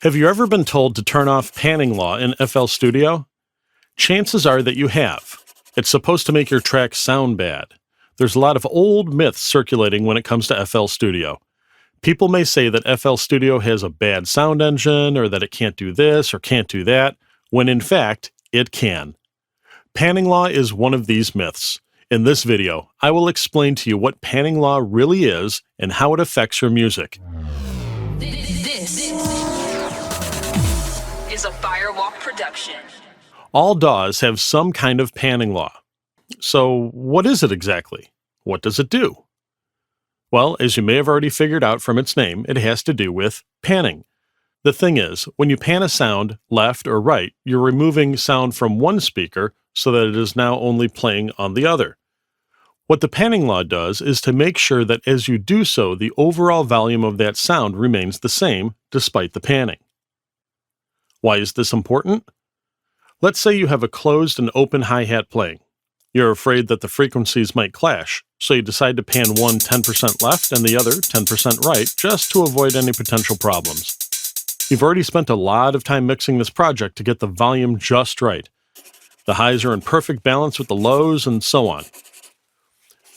Have you ever been told to turn off panning law in FL Studio? Chances are that you have. It's supposed to make your tracks sound bad. There's a lot of old myths circulating when it comes to FL Studio. People may say that FL Studio has a bad sound engine, or that it can't do this or can't do that, when in fact, it can. Panning law is one of these myths. In this video, I will explain to you what panning law really is and how it affects your music. This is a FireWalk production. All DAWs have some kind of panning law. So what is it exactly? What does it do? Well, as you may have already figured out from its name, it has to do with panning. The thing is, when you pan a sound left or right, you're removing sound from one speaker so that it is now only playing on the other. What the panning law does is to make sure that as you do so, the overall volume of that sound remains the same despite the panning. Why is this important? Let's say you have a closed and open hi-hat playing. You're afraid that the frequencies might clash, so you decide to pan one 10% left and the other 10% right just to avoid any potential problems. You've already spent a lot of time mixing this project to get the volume just right. The highs are in perfect balance with the lows and so on.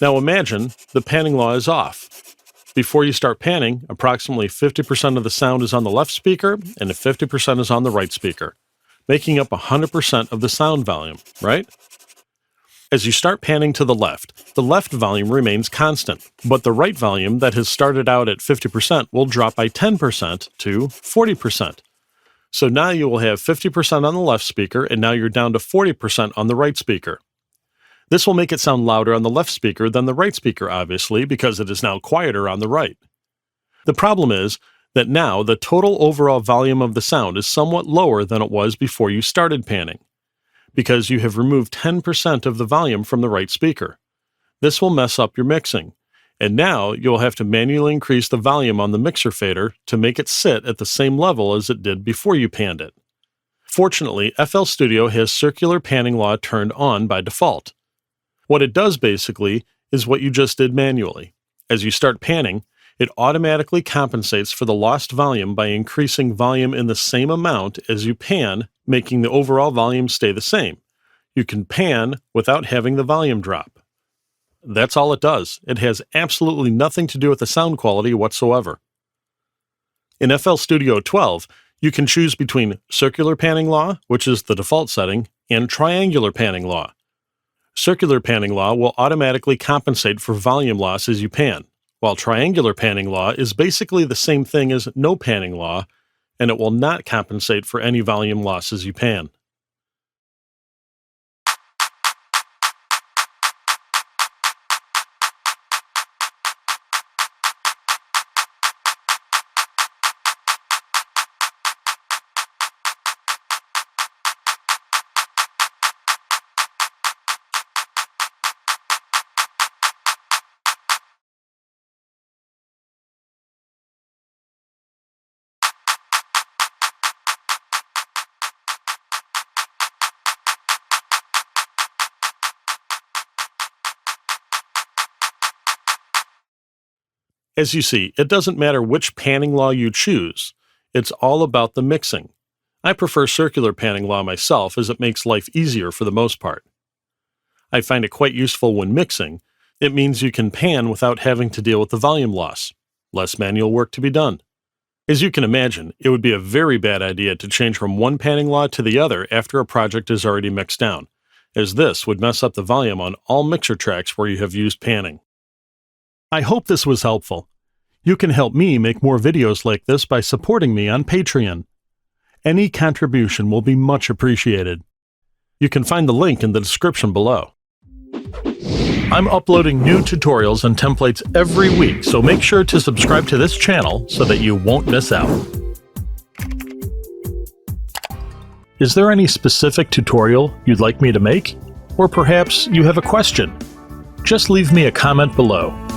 Now imagine the panning law is off. Before you start panning, approximately 50% of the sound is on the left speaker and 50% is on the right speaker, making up 100% of the sound volume, right? As you start panning to the left volume remains constant, but the right volume that has started out at 50% will drop by 10% to 40%. So now you will have 50% on the left speaker, and now you're down to 40% on the right speaker. This will make it sound louder on the left speaker than the right speaker, obviously, because it is now quieter on the right. The problem is that now the total overall volume of the sound is somewhat lower than it was before you started panning, because you have removed 10% of the volume from the right speaker. This will mess up your mixing, and now you'll have to manually increase the volume on the mixer fader to make it sit at the same level as it did before you panned it. Fortunately, FL Studio has circular panning law turned on by default. What it does basically is what you just did manually. As you start panning, it automatically compensates for the lost volume by increasing volume in the same amount as you pan, making the overall volume stay the same. You can pan without having the volume drop. That's all it does. It has absolutely nothing to do with the sound quality whatsoever. In FL Studio 12, you can choose between circular panning law, which is the default setting, and triangular panning law. Circular panning law will automatically compensate for volume loss as you pan, while triangular panning law is basically the same thing as no panning law, and it will not compensate for any volume loss as you pan. As you see, it doesn't matter which panning law you choose. It's all about the mixing. I prefer circular panning law myself as it makes life easier for the most part. I find it quite useful when mixing. It means you can pan without having to deal with the volume loss. Less manual work to be done. As you can imagine, it would be a very bad idea to change from one panning law to the other after a project is already mixed down, as this would mess up the volume on all mixer tracks where you have used panning. I hope this was helpful. You can help me make more videos like this by supporting me on Patreon. Any contribution will be much appreciated. You can find the link in the description below. I'm uploading new tutorials and templates every week, so make sure to subscribe to this channel so that you won't miss out. Is there any specific tutorial you'd like me to make? Or perhaps you have a question? Just leave me a comment below.